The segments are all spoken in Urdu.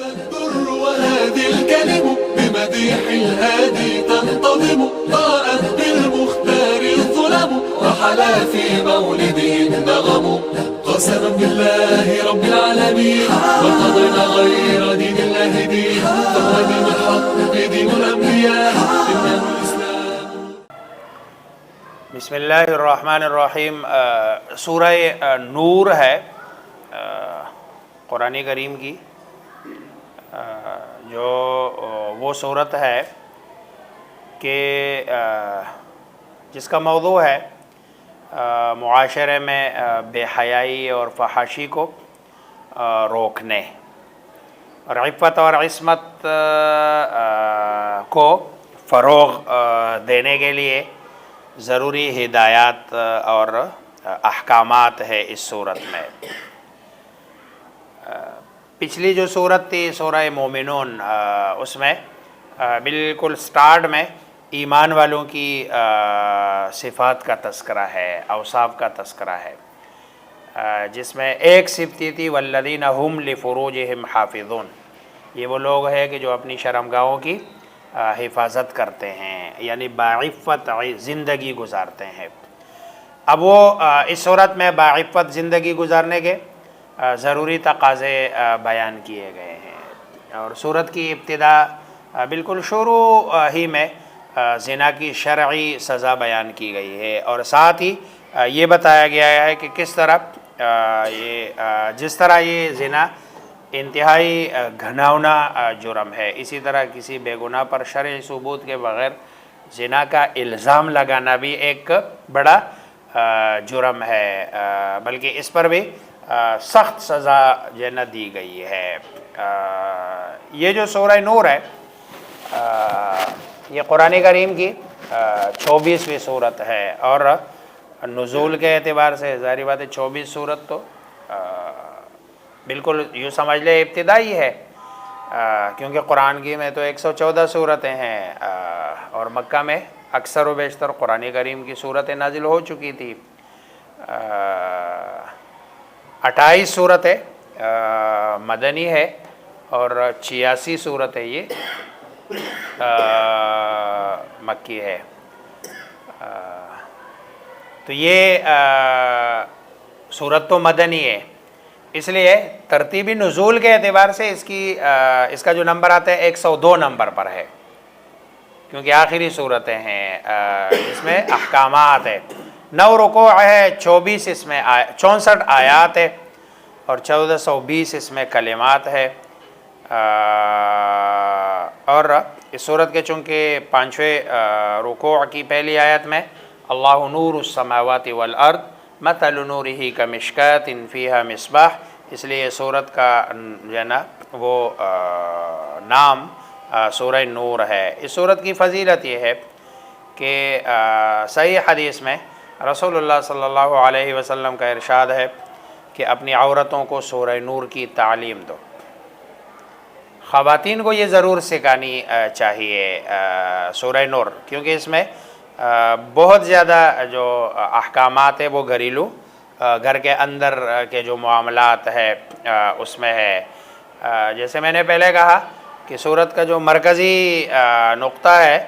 الدر وهذه الكلم بمديح الهادي تنتظم ضاءت بالمختار الظلم وحلا في مولده النغم قسما بالله رب العالمين ما قضينا غير دين الله دين فهو دين الحق دين الأنبياء إنه الإسلام. بسم اللہ الرحمن الرحیم. سورہ نور ہے قرآن کریم کی، جو وہ صورت ہے کہ جس کا موضوع ہے معاشرے میں بے حیائی اور فحاشی کو روکنے اور عفت اور عصمت کو فروغ دینے کے لیے ضروری ہدایات اور احکامات ہے اس صورت میں. پچھلی جو صورت تھی سورہ مومنون، اس میں بالکل سٹارٹ میں ایمان والوں کی صفات کا تذکرہ ہے، اوصاف کا تذکرہ ہے، جس میں ایک صفت تھی والذین هم لفروجہم حافظون. یہ وہ لوگ ہیں کہ جو اپنی شرمگاہوں کی حفاظت کرتے ہیں، یعنی باعفت زندگی گزارتے ہیں. اب وہ اس صورت میں باعفت زندگی گزارنے کے ضروری تقاضے بیان کیے گئے ہیں، اور صورت کی ابتدا بالکل شروع ہی میں زنا کی شرعی سزا بیان کی گئی ہے، اور ساتھ ہی یہ بتایا گیا ہے کہ کس طرح جس طرح یہ زنا انتہائی گھناؤنا جرم ہے، اسی طرح کسی بے گناہ پر شرعی ثبوت کے بغیر زنا کا الزام لگانا بھی ایک بڑا جرم ہے، بلکہ اس پر بھی سخت سزا نہ دی گئی ہے. یہ جو سورہ نور ہے یہ قرآن کریم کی 24ویں صورت ہے، اور نزول کے اعتبار سے ظاہری بات ہے 24 صورت تو بالکل یوں سمجھ لے ابتدائی ہے، کیونکہ قرآن کی میں تو 114 صورتیں ہیں، اور مکہ میں اکثر و بیشتر قرآن کریم کی صورتیں نازل ہو چکی تھی. 28 صورتیں مدنی ہے اور 86 صورتیں یہ مکی ہے. تو یہ صورت تو مدنی ہے، اس لیے ترتیبی نزول کے اعتبار سے اس کا جو نمبر آتا ہے 102 نمبر پر ہے، کیونکہ آخری صورتیں ہیں جس میں احکامات ہے. 9 رکوع ہے، 24 اس میں 64 آیات ہے، اور 1420 اس میں کلمات ہے. اور اس صورت کے چونکہ 5ویں رکوع کی پہلی آیت میں اللہ نور السماوات والارض مثل نورہ کمشکات فیہا مصباح، اس لیے صورت کا جو ہے نا وہ نام سورہ نور ہے. اس صورت کی فضیلت یہ ہے کہ صحیح حدیث میں رسول اللہ صلی اللہ علیہ وسلم کا ارشاد ہے کہ اپنی عورتوں کو سورہ نور کی تعلیم دو. خواتین کو یہ ضرور سکھانی چاہیے سورہ نور، کیونکہ اس میں بہت زیادہ جو احکامات ہے وہ گھریلو گھر کے اندر کے جو معاملات ہے اس میں ہے. جیسے میں نے پہلے کہا کہ سورت کا جو مرکزی نقطہ ہے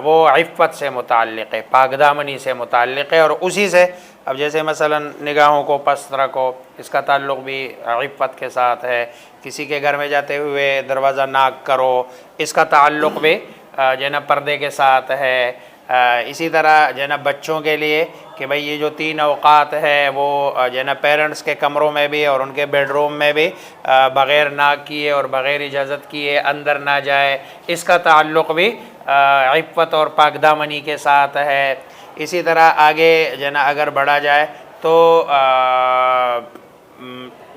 وہ عفت سے متعلق ہے، پاک دامنی سے متعلق ہے، اور اسی سے اب جیسے مثلا نگاہوں کو پست رکھو، اس کا تعلق بھی عفت کے ساتھ ہے. کسی کے گھر میں جاتے ہوئے دروازہ ناک کرو، اس کا تعلق بھی جو ہے نا پردے کے ساتھ ہے. اسی طرح جو ہے نا بچوں کے لیے کہ بھئی یہ جو 3 اوقات ہے وہ جو ہے نا پیرنٹس کے کمروں میں بھی اور ان کے بیڈ روم میں بھی بغیر ناک کیے اور بغیر اجازت کیے اندر نہ جائے، اس کا تعلق بھی عفت اور پاک دامنی کے ساتھ ہے. اسی طرح آگے جو ہے نا اگر بڑھا جائے تو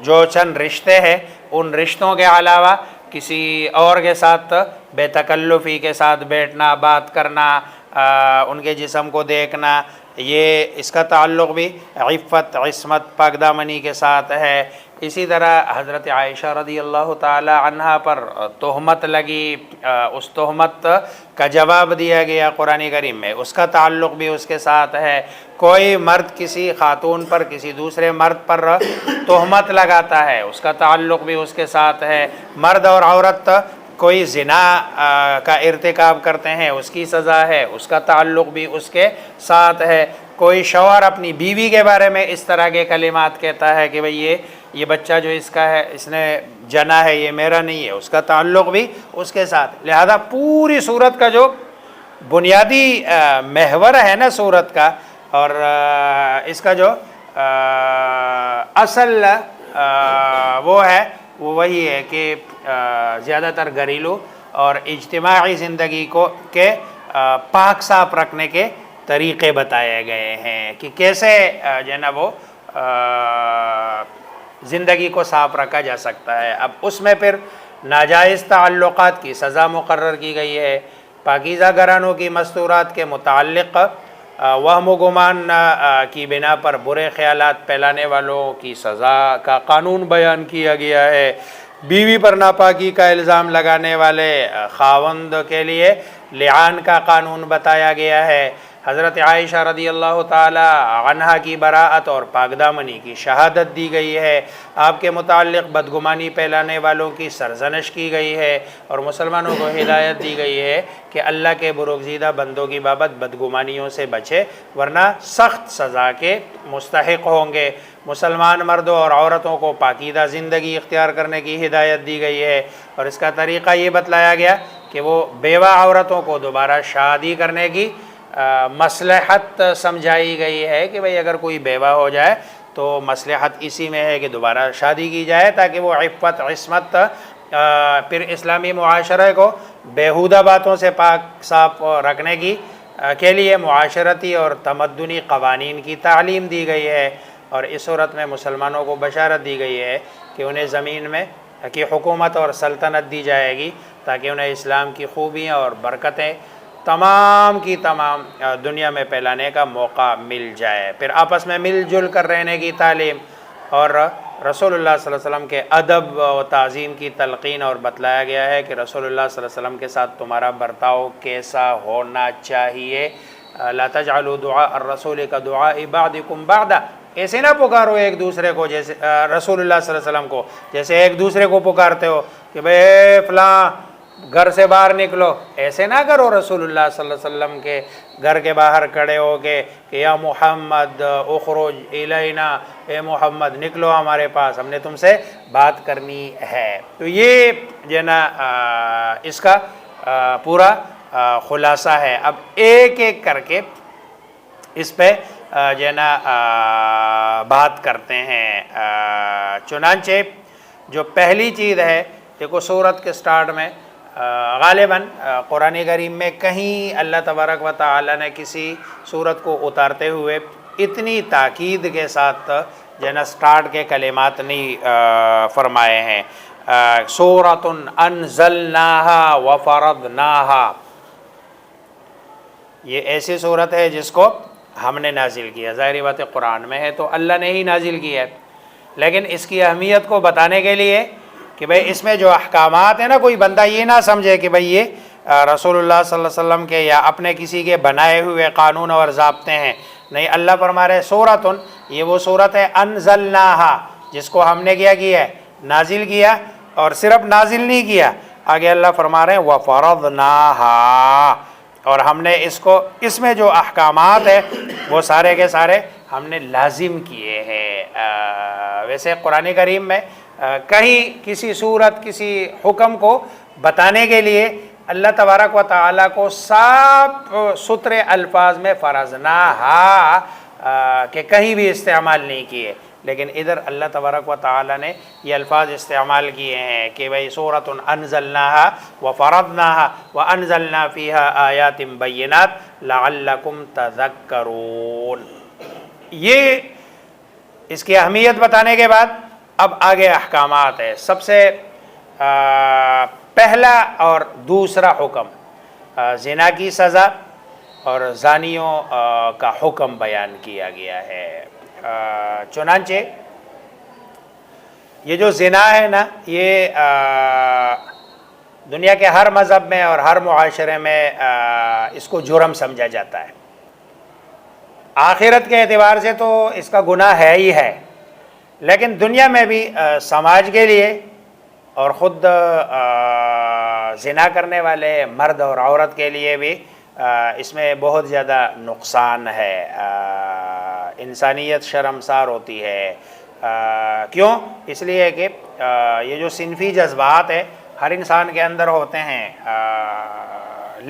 جو چند رشتے ہیں ان رشتوں کے علاوہ کسی اور کے ساتھ بے تکلفی کے ساتھ بیٹھنا، بات کرنا، ان کے جسم کو دیکھنا، یہ اس کا تعلق بھی عفت عصمت پاک دامنی کے ساتھ ہے. اسی طرح حضرت عائشہ رضی اللہ تعالی عنہا پر تہمت لگی، اس تہمت کا جواب دیا گیا قرآن کریم میں، اس کا تعلق بھی اس کے ساتھ ہے۔ کوئی مرد کسی خاتون پر، کسی دوسرے مرد پر تہمت لگاتا ہے، اس کا تعلق بھی اس کے ساتھ ہے۔ مرد اور عورت کوئی زنا کا ارتکاب کرتے ہیں، اس کی سزا ہے، اس کا تعلق بھی اس کے ساتھ ہے۔ کوئی شوہر اپنی بیوی کے بارے میں اس طرح کے کلمات کہتا ہے کہ بھئی یہ بچہ جو اس کا ہے، اس نے جنا ہے، یہ میرا نہیں ہے، اس کا تعلق بھی اس کے ساتھ۔ لہذا پوری صورت کا جو بنیادی محور ہے نا صورت کا، اور اس کا جو اصل وہ ہے، وہ وہی ہے کہ زیادہ تر گھریلو اور اجتماعی زندگی کے پاک صاف رکھنے کے طریقے بتائے گئے ہیں کہ کیسے جو ہے نا وہ زندگی کو صاف رکھا جا سکتا ہے۔ اب اس میں پھر ناجائز تعلقات کی سزا مقرر کی گئی ہے۔ پاکیزہ گھرانوں کی مستورات کے متعلق وہم و گمان کی بنا پر برے خیالات پھیلانے والوں کی سزا کا قانون بیان کیا گیا ہے۔ بیوی پر ناپاکی کا الزام لگانے والے خاوند کے لیے لعان کا قانون بتایا گیا ہے۔ حضرت عائشہ رضی اللہ تعالی عنہا کی براءت اور پاکدامنی کی شہادت دی گئی ہے۔ آپ کے متعلق بدگمانی پھیلانے والوں کی سرزنش کی گئی ہے، اور مسلمانوں کو ہدایت دی گئی ہے کہ اللہ کے برگزیدہ بندوں کی بابت بدگمانیوں سے بچے، ورنہ سخت سزا کے مستحق ہوں گے۔ مسلمان مردوں اور عورتوں کو پاکیزہ زندگی اختیار کرنے کی ہدایت دی گئی ہے، اور اس کا طریقہ یہ بتلایا گیا کہ وہ بیوہ عورتوں کو دوبارہ شادی کرنے کی مصلحت سمجھائی گئی ہے کہ بھئی اگر کوئی بیوہ ہو جائے تو مصلحت اسی میں ہے کہ دوبارہ شادی کی جائے، تاکہ وہ عفت عصمت پھر اسلامی معاشرے کو بیہودہ باتوں سے پاک صاف رکھنے کی کے لیے معاشرتی اور تمدنی قوانین کی تعلیم دی گئی ہے۔ اور اس صورت میں مسلمانوں کو بشارت دی گئی ہے کہ انہیں زمین میں کی حکومت اور سلطنت دی جائے گی، تاکہ انہیں اسلام کی خوبیاں اور برکتیں تمام کی تمام دنیا میں پھیلانے کا موقع مل جائے۔ پھر آپس میں مل جل کر رہنے کی تعلیم، اور رسول اللہ صلی اللہ علیہ وسلم کے ادب و تعظیم کی تلقین، اور بتلایا گیا ہے کہ رسول اللہ صلی اللہ علیہ وسلم کے ساتھ تمہارا برتاؤ کیسا ہونا چاہیے۔ لا تجعلوا دعاء الرسول كدعاء بعضكم بعضا، ایسے نہ پکارو ایک دوسرے کو، جیسے رسول اللہ صلی اللہ علیہ وسلم کو جیسے ایک دوسرے کو پکارتے ہو کہ بھئی فلاں گھر سے باہر نکلو، ایسے نہ کرو۔ رسول اللہ صلی اللہ علیہ وسلم کے گھر کے باہر کھڑے ہو کے کہ یا محمد اخرج الینا، اے محمد نکلو ہمارے پاس، ہم نے تم سے بات کرنی ہے۔ تو یہ جو ہے نا اس کا پورا خلاصہ ہے۔ اب ایک ایک کر کے اس پہ جو ہے نا بات کرتے ہیں۔ چنانچہ جو پہلی چیز ہے، دیکھو سورت کے سٹارٹ میں غالباً قرآن کریم میں کہیں اللہ تبارک و تعالی نے کسی سورت کو اتارتے ہوئے اتنی تاکید کے ساتھ جو ہے نا سٹارٹ کے کلمات نہیں فرمائے ہیں۔ سورۃ انزلناہا وفرضناہا، یہ ایسی صورت ہے جس کو ہم نے نازل کیا۔ ظاہری بات قرآن میں ہے تو اللہ نے ہی نازل کیا ہے، لیکن اس کی اہمیت کو بتانے کے لیے کہ بھئی اس میں جو احکامات ہیں نا، کوئی بندہ یہ نہ سمجھے کہ بھئی یہ رسول اللہ صلی اللہ علیہ وسلم کے یا اپنے کسی کے بنائے ہوئے قانون اور ضابطے ہیں۔ نہیں، اللہ فرما رہے سورۃ، یہ وہ صورت ہے انزلناہا جس کو ہم نے کیا ہے، نازل کیا، اور صرف نازل نہیں کیا، آگے اللہ فرما رہے ہیں وفرضناہا، اور ہم نے اس میں جو احکامات ہیں وہ سارے کے سارے ہم نے لازم کیے ہیں۔ ویسے قرآن کریم میں کہیں کسی صورت کسی حکم کو بتانے کے لیے اللہ تبارک و تعالیٰ کو صاف ستھرے الفاظ میں فرضناہا کہ کہیں بھی استعمال نہیں کیے، لیکن ادھر اللہ تبارک و تعالیٰ نے یہ الفاظ استعمال کیے ہیں کہ بھئی سورۃ انزلناہا وفرضناہا وانزلنا فیہا آیات بینات لعلکم تذکرون۔ یہ اس کی اہمیت بتانے کے بعد اب آگے احکامات ہے۔ سب سے پہلا اور دوسرا حکم زنا کی سزا اور زانیوں کا حکم بیان کیا گیا ہے۔ چنانچہ یہ جو زنا ہے نا، یہ دنیا کے ہر مذہب میں اور ہر معاشرے میں اس کو جرم سمجھا جاتا ہے. آخرت کے اعتبار سے تو اس کا گناہ ہے ہی ہے، لیکن دنیا میں بھی سماج کے لیے اور خود زنا کرنے والے مرد اور عورت کے لیے بھی اس میں بہت زیادہ نقصان ہے. انسانیت شرمسار ہوتی ہے. کیوں؟ اس لیے کہ یہ جو صنفی جذبات ہیں ہر انسان کے اندر ہوتے ہیں،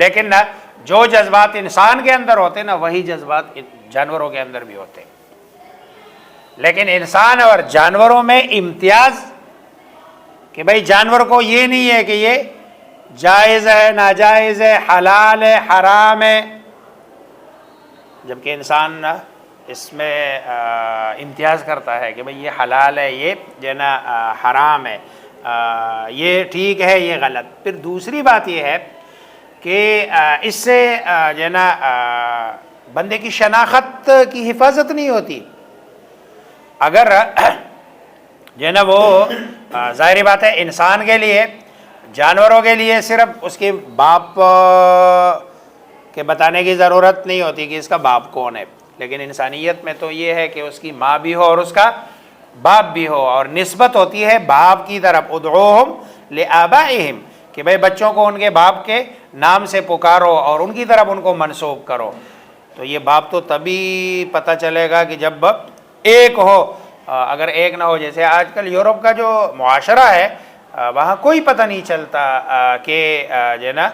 لیکن جو جذبات انسان کے اندر ہوتے ہیں نا، وہی جذبات جانوروں کے اندر بھی ہوتے ہیں. لیکن انسان اور جانوروں میں امتیاز کہ بھئی جانور کو یہ نہیں ہے کہ یہ جائز ہے، ناجائز ہے، حلال ہے، حرام ہے، جبکہ انسان اس میں امتیاز کرتا ہے کہ بھئی یہ حلال ہے، یہ جو ہے نا حرام ہے، یہ ٹھیک ہے، یہ غلط. پھر دوسری بات یہ ہے کہ اس سے جو ہے نا بندے کی شناخت کی حفاظت نہیں ہوتی. اگر جو ہے نا وہ ظاہری بات ہے انسان کے لیے، جانوروں کے لیے صرف اس کے باپ کے بتانے کی ضرورت نہیں ہوتی کہ اس کا باپ کون ہے، لیکن انسانیت میں تو یہ ہے کہ اس کی ماں بھی ہو اور اس کا باپ بھی ہو، اور نسبت ہوتی ہے باپ کی طرف. ادعوہم لآبائہم، کہ بھئی بچوں کو ان کے باپ کے نام سے پکارو اور ان کی طرف ان کو منسوب کرو. تو یہ باپ تو تبھی پتہ چلے گا کہ جب ایک ہو. اگر ایک نہ ہو، جیسے آج کل یورپ کا جو معاشرہ ہے وہاں کوئی پتہ نہیں چلتا کہ جو ہے نا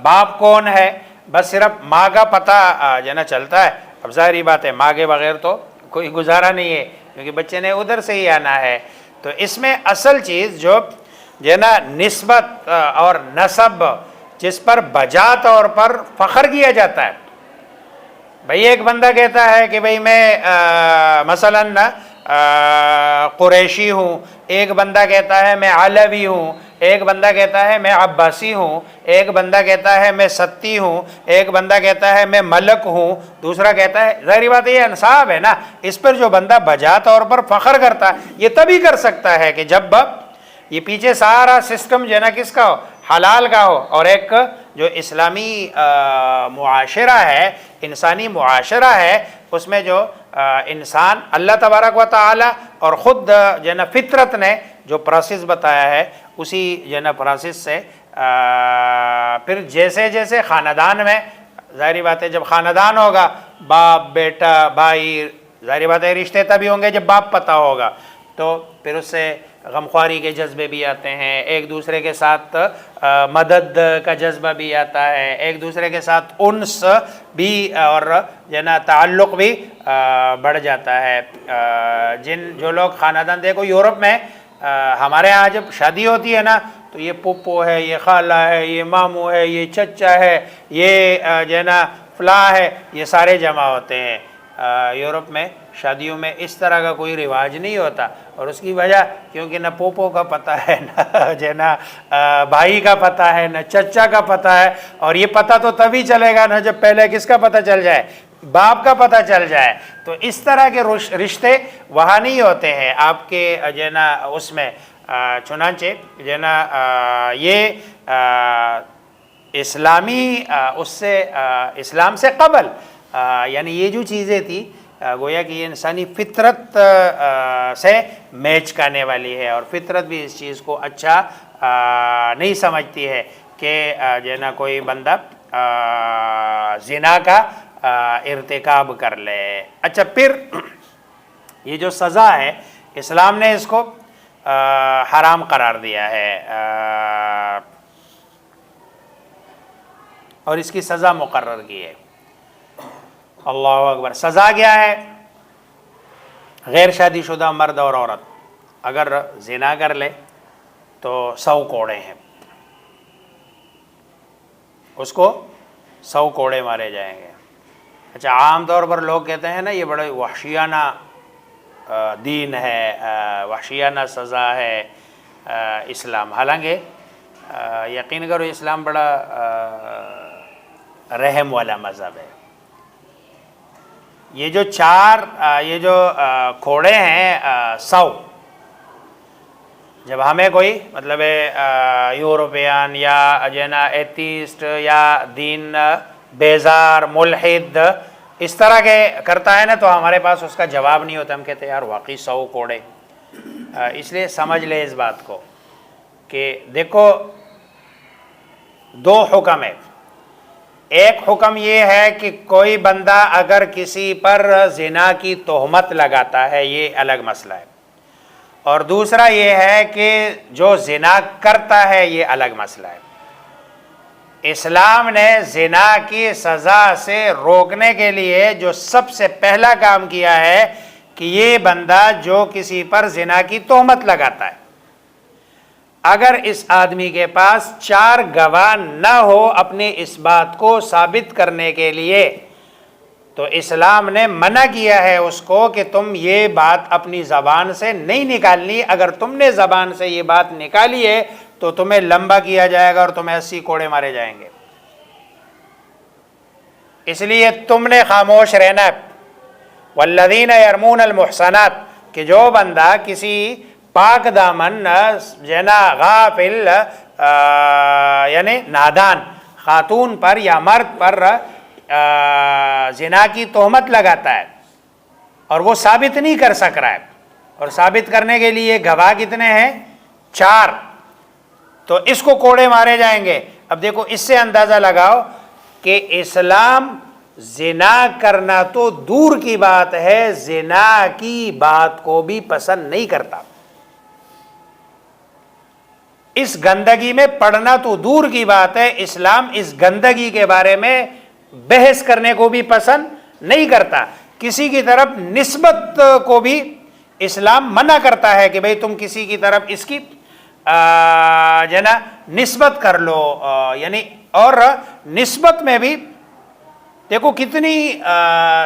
باپ کون ہے، بس صرف ماں کا پتہ جو ہے نا چلتا ہے. اب ظاہری بات ہے ماں کے بغیر تو کوئی گزارا نہیں ہے، کیونکہ بچے نے ادھر سے ہی آنا ہے. تو اس میں اصل چیز جو ہے نا نسبت اور نسب، جس پر بجا طور پر فخر کیا جاتا ہے. بھئی ایک بندہ کہتا ہے کہ بھئی میں مثلاً قریشی ہوں، ایک بندہ کہتا ہے میں علوی ہوں، ایک بندہ کہتا ہے میں عباسی ہوں، ایک بندہ کہتا ہے میں ستی ہوں، ایک بندہ کہتا ہے میں ملک ہوں، دوسرا کہتا ہے. ظاہری بات ہے یہ انساب ہے نا، اس پر جو بندہ بجا طور پر فخر کرتا ہے یہ تبھی کر سکتا ہے کہ جب یہ پیچھے سارا سسٹم جو ہے نا کس کا ہو، حلال کا ہو. اور ایک جو اسلامی معاشرہ ہے، انسانی معاشرہ ہے، اس میں جو انسان اللہ تبارک و تعالی اور خود جو ہے نا فطرت نے جو پروسیس بتایا ہے، اسی جو ہے نا پروسیس سے پھر جیسے جیسے خاندان میں، ظاہری بات ہے جب خاندان ہوگا، باپ بیٹا بھائی، ظاہری بات ہے رشتے تبھی ہوں گے جب باپ پتہ ہوگا، تو پھر اس سے غمخواری کے جذبے بھی آتے ہیں، ایک دوسرے کے ساتھ مدد کا جذبہ بھی آتا ہے، ایک دوسرے کے ساتھ انس بھی اور جو ہے نا تعلق بھی بڑھ جاتا ہے. جو لوگ خاندان، دیکھو یورپ میں ہمارے ہاں جب شادی ہوتی ہے نا تو یہ پپو ہے، یہ خالہ ہے، یہ ماموں ہے، یہ چچا ہے، یہ جو ہے نا فلاں ہے، یہ سارے جمع ہوتے ہیں. یورپ میں شادیوں میں اس طرح کا کوئی رواج نہیں ہوتا، اور اس کی وجہ کیونکہ نہ پوپو کا پتہ ہے، نہ جو ہے نا بھائی کا پتہ ہے، نہ چچا کا پتہ ہے. اور یہ پتہ تو تبھی چلے گا نا جب پہلے کس کا پتہ چل جائے، باپ کا پتہ چل جائے. تو اس طرح کے رشتے وہاں نہیں ہوتے ہیں آپ کے جو ہے نا اس میں. چنانچہ جو ہے نا یہ اسلامی اس سے اسلام سے قبل یعنی یہ جو چیزیں تھی گویا کہ یہ انسانی فطرت سے میچ کرنے والی ہے، اور فطرت بھی اس چیز کو اچھا نہیں سمجھتی ہے کہ جو ہے نا کوئی بندہ زنا کا ارتکاب کر لے. اچھا، پھر یہ جو سزا ہے اسلام نے اس کو حرام قرار دیا ہے اور اس کی سزا مقرر کی ہے. اللہ اکبر. سزا کیا ہے؟ غیر شادی شدہ مرد اور عورت اگر زنا کر لے تو 100 کوڑے ہیں، اس کو 100 کوڑے مارے جائیں گے. اچھا، عام طور پر لوگ کہتے ہیں نا یہ بڑے وحشیانہ دین ہے، وحشیانہ سزا ہے اسلام. حالانکہ یقین کرو اسلام بڑا رحم والا مذہب ہے. یہ جو کوڑے ہیں 100، جب ہمیں کوئی مطلب یورپین یا جو ہے نا ایتھیسٹ یا دین بیزار ملحد اس طرح کے کرتا ہے نا تو ہمارے پاس اس کا جواب نہیں ہوتا. ہم کہتے ہیں یار واقعی 100 کوڑے. اس لیے سمجھ لے اس بات کو کہ دیکھو 2 حکم ہے. ایک حکم یہ ہے کہ کوئی بندہ اگر کسی پر زنا کی تہمت لگاتا ہے یہ الگ مسئلہ ہے, اور دوسرا یہ ہے کہ جو زنا کرتا ہے یہ الگ مسئلہ ہے. اسلام نے زنا کی سزا سے روکنے کے لیے جو سب سے پہلا کام کیا ہے کہ یہ بندہ جو کسی پر زنا کی تہمت لگاتا ہے, اگر اس آدمی کے پاس 4 گواہ نہ ہو اپنی اس بات کو ثابت کرنے کے لیے تو اسلام نے منع کیا ہے اس کو کہ تم یہ بات اپنی زبان سے نہیں نکالنی. اگر تم نے زبان سے یہ بات نکالی ہے تو تمہیں لمبا کیا جائے گا اور تمہیں 80 کوڑے مارے جائیں گے. اس لیے تم نے خاموش رہنا. والذین یرمون المحصنات کہ جو بندہ کسی پاک دامن جنا غافل یعنی نادان خاتون پر یا مرد پر زنا کی تہمت لگاتا ہے اور وہ ثابت نہیں کر سک رہا ہے, اور ثابت کرنے کے لیے گواہ کتنے ہیں 4, تو اس کو کوڑے مارے جائیں گے. اب دیکھو اس سے اندازہ لگاؤ کہ اسلام زنا کرنا تو دور کی بات ہے, زنا کی بات کو بھی پسند نہیں کرتا. اس گندگی میں پڑنا تو دور کی بات ہے, اسلام اس گندگی کے بارے میں بحث کرنے کو بھی پسند نہیں کرتا. کسی کی طرف نسبت کو بھی اسلام منع کرتا ہے کہ بھئی تم کسی کی طرف اس کی جو ہے نا نسبت کر لو. یعنی اور نسبت میں بھی دیکھو کتنی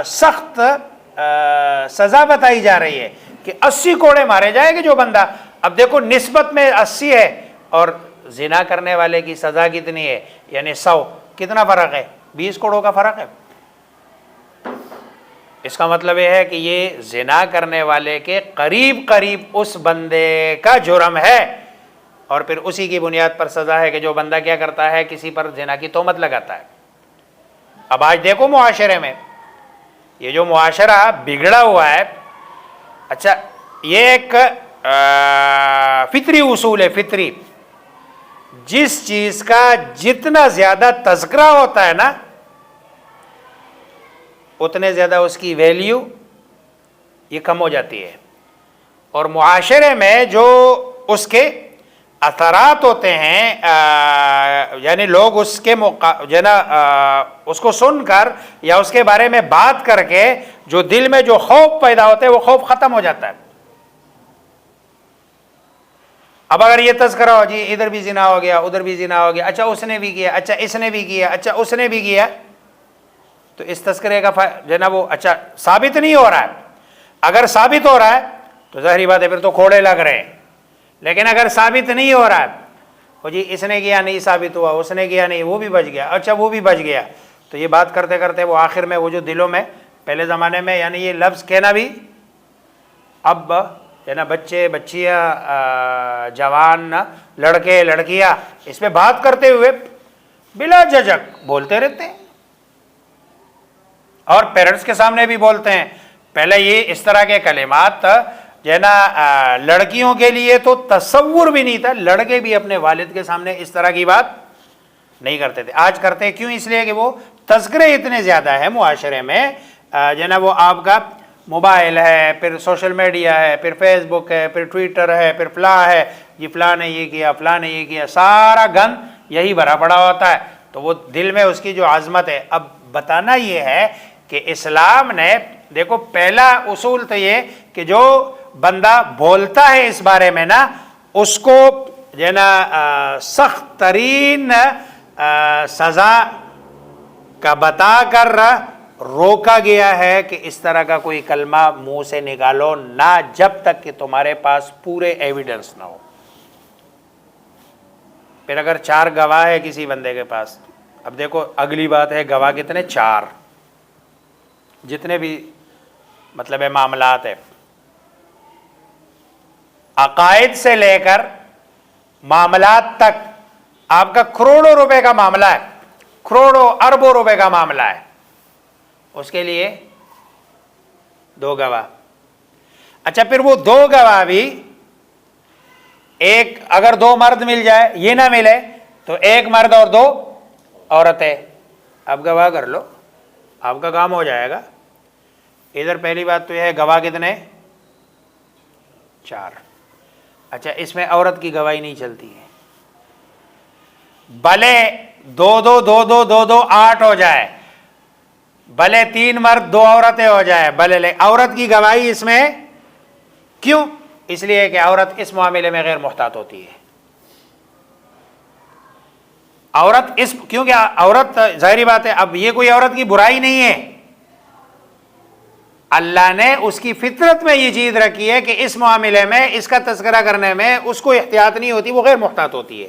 سخت سزا بتائی جا رہی ہے کہ 80 کوڑے مارے جائیں گے جو بندہ. اب دیکھو نسبت میں 80 ہے اور زنا کرنے والے کی سزا کتنی ہے یعنی 100. کتنا فرق ہے؟ 20 کوڑوں کا فرق ہے. اس کا مطلب یہ ہے کہ یہ زنا کرنے والے کے قریب قریب اس بندے کا جرم ہے, اور پھر اسی کی بنیاد پر سزا ہے کہ جو بندہ کیا کرتا ہے کسی پر زنا کی تہمت لگاتا ہے. اب آج دیکھو معاشرے میں یہ جو معاشرہ بگڑا ہوا ہے, اچھا یہ ایک فطری اصول ہے, فطری. جس چیز کا جتنا زیادہ تذکرہ ہوتا ہے نا اتنے زیادہ اس کی ویلیو یہ کم ہو جاتی ہے, اور معاشرے میں جو اس کے اثرات ہوتے ہیں یعنی لوگ اس کے جو نا اس کو سن کر یا اس کے بارے میں بات کر کے جو دل میں جو خوف پیدا ہوتے ہیں وہ خوف ختم ہو جاتا ہے. اب اگر یہ تذکرہ ہو جی ادھر بھی زنا ہو گیا ادھر بھی زنا ہو گیا, اچھا اس نے بھی کیا, اچھا اس نے بھی کیا, اچھا اس نے بھی کیا, تو اس تذکرے کا جو ہے نا وہ اچھا ثابت نہیں ہو رہا ہے. اگر ثابت ہو رہا ہے تو ظاہری بات ہے پھر تو کوڑے لگ رہے ہیں, لیکن اگر ثابت نہیں ہو رہا ہے وہ جی اس نے کیا نہیں ثابت ہوا, اس نے کیا نہیں وہ بھی بچ گیا, اچھا وہ بھی بچ گیا, تو یہ بات کرتے کرتے وہ آخر میں وہ جو دلوں میں پہلے زمانے میں یعنی یہ لفظ کہنا بھی اب ہے نا بچے بچیاں جوان لڑکے لڑکیاں اس پہ بات کرتے ہوئے بلا جھجک بولتے رہتے ہیں, اور پیرنٹس کے سامنے بھی بولتے ہیں. پہلے یہ اس طرح کے کلمات جو ہے نا لڑکیوں کے لیے تو تصور بھی نہیں تھا, لڑکے بھی اپنے والد کے سامنے اس طرح کی بات نہیں کرتے تھے. آج کرتے ہیں, کیوں؟ اس لیے کہ وہ تذکرے اتنے زیادہ ہیں معاشرے میں, جو ہے نا وہ آپ کا موبائل ہے, پھر سوشل میڈیا ہے, پھر فیس بک ہے, پھر ٹویٹر ہے, پھر فلاں ہے, یہ فلاں نے یہ کیا, فلاں نے یہ کیا, سارا گند یہی بھرا پڑا ہوتا ہے. تو وہ دل میں اس کی جو عظمت ہے. اب بتانا یہ ہے کہ اسلام نے دیکھو پہلا اصول تو یہ کہ جو بندہ بولتا ہے اس بارے میں نا اس کو جو ہے نا سخت ترین سزا کا بتا کر روکا گیا ہے کہ اس طرح کا کوئی کلمہ منہ سے نکالو نہ جب تک کہ تمہارے پاس پورے ایویڈنس نہ ہو. پھر اگر 4 گواہ ہے کسی بندے کے پاس, اب دیکھو اگلی بات ہے گواہ کتنے 4, جتنے بھی مطلب ہے معاملات ہے. عقائد سے لے کر معاملات تک آپ کا کروڑوں روپے کا معاملہ ہے، کروڑوں اربوں روپے کا معاملہ ہے، اس کے لیے 2 گواہ۔ اچھا پھر وہ 2 گواہ بھی ایک، اگر 2 مرد مل جائے یہ نہ ملے تو 1 مرد اور 2 عورتیں، اب گواہ کر لو، آپ کا کام ہو جائے گا۔ ادھر پہلی بات تو یہ ہے گواہ کتنے؟ 4۔ اچھا اس میں عورت کی گواہی نہیں چلتی ہے، بھلے 2 2 2 2 2 2 8 ہو جائے، بھلے 3 مرد 2 عورتیں ہو جائے، بھلے عورت کی گواہی اس میں کیوں؟ اس لیے کہ عورت اس معاملے میں غیر محتاط ہوتی ہے۔ عورت اس، کیونکہ عورت ظاہری بات ہے، اب یہ کوئی عورت کی برائی نہیں ہے، اللہ نے اس کی فطرت میں یہ چیز رکھی ہے کہ اس معاملے میں، اس کا تذکرہ کرنے میں اس کو احتیاط نہیں ہوتی، وہ غیر محتاط ہوتی ہے،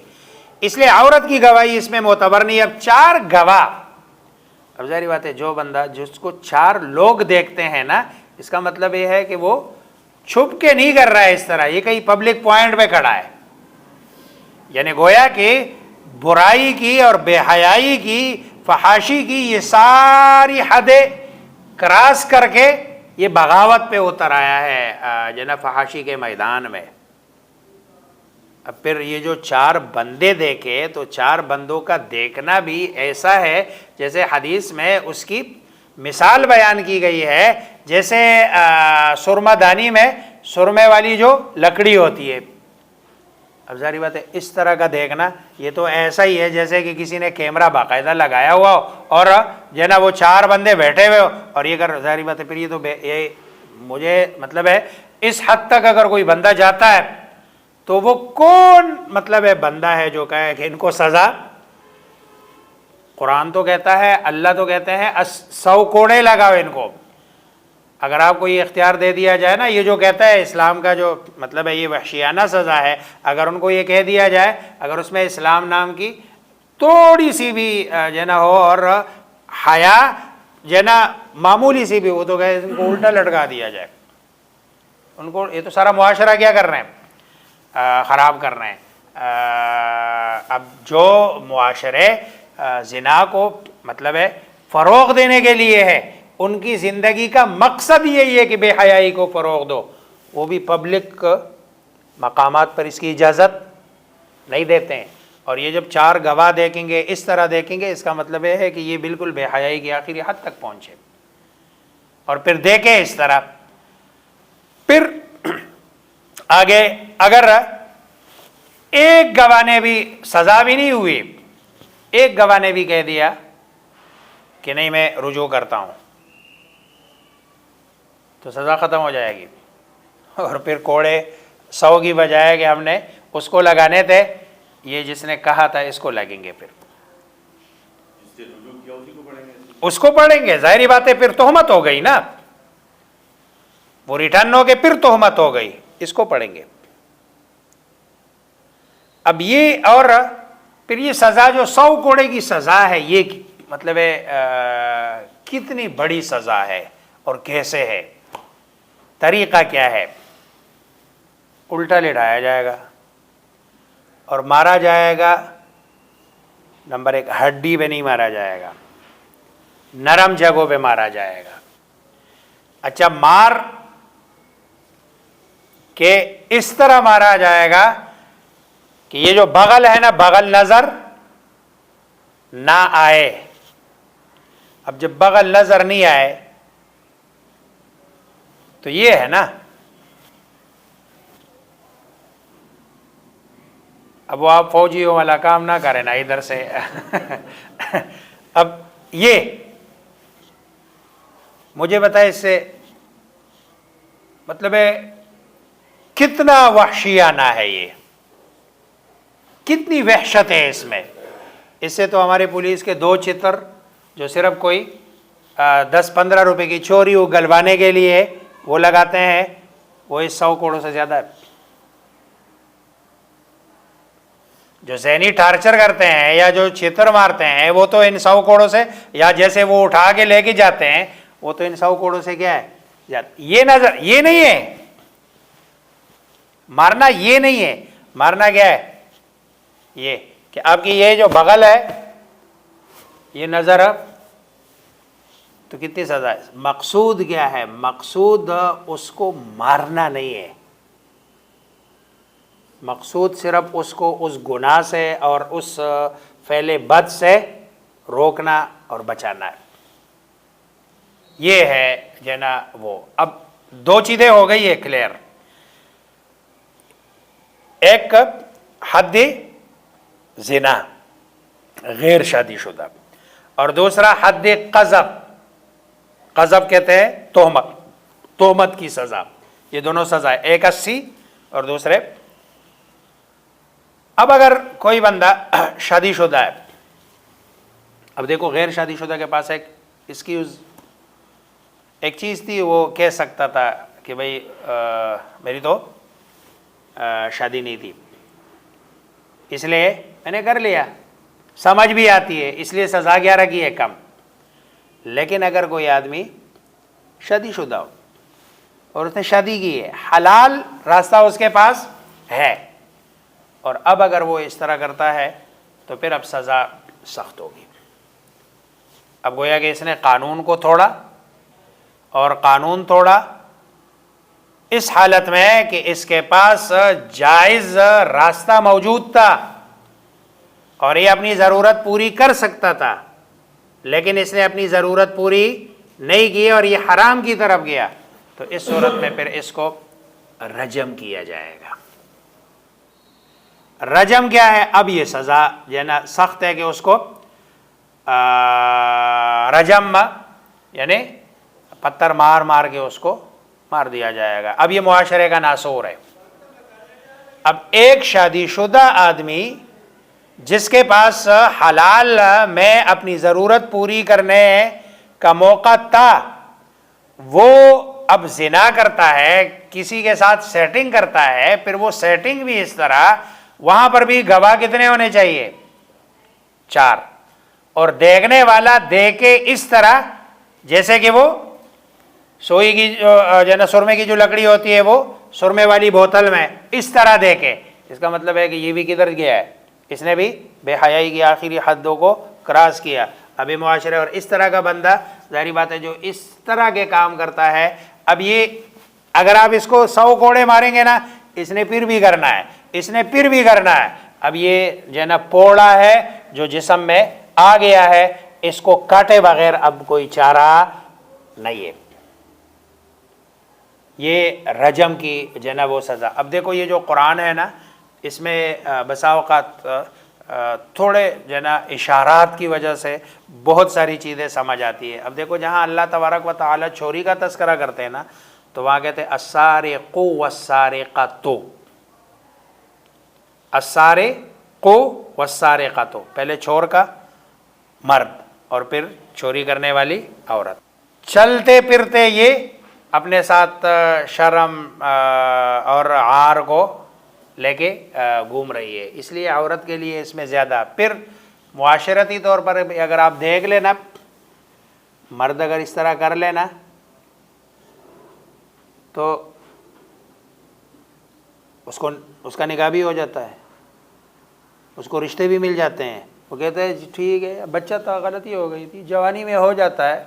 اس لیے عورت کی گواہی اس میں معتبر نہیں۔ اب 4 گواہ، اب ظاہری بات ہے جو بندہ جس کو 4 لوگ دیکھتے ہیں نا، اس کا مطلب یہ ہے کہ وہ چھپ کے نہیں کر رہا ہے اس طرح، یہ کہیں پبلک پوائنٹ پہ کھڑا ہے، یعنی گویا کہ برائی کی اور بے حیائی کی، فحاشی کی یہ ساری حدیں کراس کر کے یہ بغاوت پہ اتر آیا ہے جناب فحاشی کے میدان میں۔ اب پھر یہ جو 4 بندے دیکھے تو 4 بندوں کا دیکھنا بھی ایسا ہے جیسے حدیث میں اس کی مثال بیان کی گئی ہے، جیسے سرما دانی میں سرمے والی جو لکڑی ہوتی ہے، اب ظاہری بات ہے اس طرح کا دیکھنا یہ تو ایسا ہی ہے جیسے کہ کسی نے کیمرہ باقاعدہ لگایا ہوا ہو اور جو ہے نا وہ 4 بندے بیٹھے ہوئے ہو اور یہ کر، ظاہری بات ہے پھر یہ تو یہ مجھے مطلب ہے اس حد تک اگر کوئی بندہ جاتا ہے تو وہ کون مطلب ہے بندہ ہے جو کہے کہ ان کو سزا، قرآن تو کہتا ہے، اللہ تو کہتے ہیں 100 کوڑے لگاؤ ان کو۔ اگر آپ کو یہ اختیار دے دیا جائے نا، یہ جو کہتا ہے اسلام کا جو مطلب ہے یہ وحشیانہ سزا ہے، اگر ان کو یہ کہہ دیا جائے، اگر اس میں اسلام نام کی تھوڑی سی بھی جو ہے نا ہو اور حیا جو ہے نا معمولی سی بھی، وہ تو کہے ان کو الٹا لٹکا دیا جائے، ان کو یہ تو سارا معاشرہ کیا کر رہے ہیں؟ خراب کر رہے ہیں۔ اب جو معاشرے زنا کو مطلب ہے فروغ دینے کے لیے ہے، ان کی زندگی کا مقصد یہی ہے کہ بے حیائی کو فروغ دو، وہ بھی پبلک مقامات پر اس کی اجازت نہیں دیتے ہیں۔ اور یہ جب 4 گواہ دیکھیں گے، اس طرح دیکھیں گے، اس کا مطلب یہ ہے کہ یہ بالکل بے حیائی کی آخری حد تک پہنچے، اور پھر دیکھیں اس طرح۔ پھر آگے اگر ایک گواہ نے بھی سزا بھی نہیں ہوئی، ایک گواہ نے بھی کہہ دیا کہ نہیں میں رجوع کرتا ہوں، تو سزا ختم ہو جائے گی، اور پھر کوڑے 100 کی بجائے کہ ہم نے اس کو لگانے تھے، یہ جس نے کہا تھا اس کو لگیں گے، پھر اس کو پڑھیں گے۔ ظاہری بات ہے پھر تہمت ہو گئی نا، وہ ریٹرن ہو کے پھر تہمت ہو گئی، اس کو پڑھیں گے۔ اب یہ اور پھر یہ سزا جو 100 کوڑے کی سزا ہے، یہ مطلب ہے کتنی بڑی سزا ہے اور کیسے ہے، طریقہ کیا ہے؟ الٹا لٹایا جائے گا اور مارا جائے گا، نمبر 1 ہڈی پہ نہیں مارا جائے گا، نرم جگہوں پہ مارا جائے گا۔ اچھا مار کہ اس طرح مارا جائے گا کہ یہ جو بغل ہے نا، بغل نظر نہ آئے۔ اب جب بغل نظر نہیں آئے تو یہ ہے نا، اب وہ آپ فوجیوں والا کام نہ کریں نا ادھر سے اب یہ مجھے بتائے اس سے مطلب ہے کتنا وحشیانہ ہے، یہ کتنی وحشت ہے اس میں۔ اس سے تو ہمارے پولیس کے 2 چتر جو صرف کوئی 10-15 روپے کی چوری وہ گلوانے کے لیے وہ لگاتے ہیں، وہ اس 100 کوڑوں سے زیادہ ہے۔ جو ذہنی ٹارچر کرتے ہیں یا جو چتر مارتے ہیں وہ تو ان 100 کوڑوں سے، یا جیسے وہ اٹھا کے لے کے جاتے ہیں وہ تو ان 100 کوڑوں سے کیا ہے، یہ نظر یہ نہیں ہے۔ مارنا یہ نہیں ہے، مارنا کیا ہے؟ یہ کہ آپ کی یہ جو بغل ہے، یہ نظر تو کتنی سزا ہے؟ مقصود کیا ہے؟ مقصود اس کو مارنا نہیں ہے، مقصود صرف اس کو اس گناہ سے اور اس فعل بد سے روکنا اور بچانا ہے، یہ ہے جو نا وہ۔ اب دو چیزیں ہو گئی ہے کلیئر، ایک حد زنا غیر شادی شدہ، اور دوسرا حد قذف، قذف کہتے ہیں تہمت، تہمت کی سزا، یہ دونوں سزا ہے، ایک 80 اور دوسرے۔ اب اگر کوئی بندہ شادی شدہ ہے، اب دیکھو غیر شادی شدہ کے پاس ایک چیز تھی، وہ کہہ سکتا تھا کہ بھئی میری تو شادی نہیں تھی، اس لیے میں نے کر لیا، سمجھ بھی آتی ہے، اس لیے سزا کیا رکھی ہے؟ کم۔ لیکن اگر کوئی آدمی شادی شدہ ہو اور اس نے شادی کی ہے، حلال راستہ اس کے پاس ہے، اور اب اگر وہ اس طرح کرتا ہے تو پھر اب سزا سخت ہوگی۔ اب گویا کہ اس نے قانون کو توڑا، اور قانون توڑا اس حالت میں کہ اس کے پاس جائز راستہ موجود تھا اور یہ اپنی ضرورت پوری کر سکتا تھا، لیکن اس نے اپنی ضرورت پوری نہیں کی اور یہ حرام کی طرف گیا، تو اس صورت میں پھر اس کو رجم کیا جائے گا۔ رجم کیا ہے؟ اب یہ سزا جو ہے نا سخت ہے کہ اس کو رجم یعنی پتھر مار مار کے اس کو مار دیا جائے گا۔ اب یہ معاشرے کا ناسور ہے۔ اب ایک شادی شدہ آدمی جس کے پاس حلال میں اپنی ضرورت پوری کرنے کا موقع تھا، وہ اب زنا کرتا ہے، کسی کے ساتھ سیٹنگ کرتا ہے، پھر وہ سیٹنگ بھی اس طرح، وہاں پر بھی گواہ کتنے ہونے چاہیے؟ 4، اور دیکھنے والا دیکھے اس طرح جیسے کہ وہ سوئی کی جو نا سرمے کی جو لکڑی ہوتی ہے، وہ سرمے والی بوتل میں اس طرح دیکھے۔ اس کا مطلب ہے کہ یہ بھی کدھر گیا ہے؟ اس نے بھی بے حیائی کی آخری حدوں کو کراس کیا۔ ابھی معاشرے اور اس طرح کا بندہ ظاہری بات ہے جو اس طرح کے کام کرتا ہے، اب یہ اگر آپ اس کو 100 کوڑے ماریں گے نا، اس نے پھر بھی کرنا ہے، اس نے پھر بھی کرنا ہے۔ اب یہ جو ہے نا پوڑا ہے جو جسم میں آ گیا ہے، اس کو کاٹے بغیر اب کوئی چارہ نہیں ہے، یہ رجم کی جو ہے نا وہ سزا۔ اب دیکھو یہ جو قرآن ہے نا، اس میں بسا اوقات تھوڑے جو ہے نا اشارات کی وجہ سے بہت ساری چیزیں سمجھ آتی ہے۔ اب دیکھو جہاں اللہ تبارک و تعالیٰ چوری کا تذکرہ کرتے ہیں نا، تو وہاں کہتے ہیں السارق والسارقۃ، السارق والسارقۃ، پہلے چور کا مرد اور پھر چوری کرنے والی عورت، چلتے پھرتے یہ اپنے ساتھ شرم اور عار کو لے کے گھوم رہی ہے، اس لیے عورت کے لیے اس میں زیادہ۔ پھر معاشرتی طور پر اگر آپ دیکھ لینا، مرد اگر اس طرح کر لینا تو اس کا نکاح بھی ہو جاتا ہے، اس کو رشتے بھی مل جاتے ہیں۔ وہ کہتے ہیں ٹھیک ہے، بچہ تھا، غلطی ہو گئی تھی، جوانی میں ہو جاتا ہے۔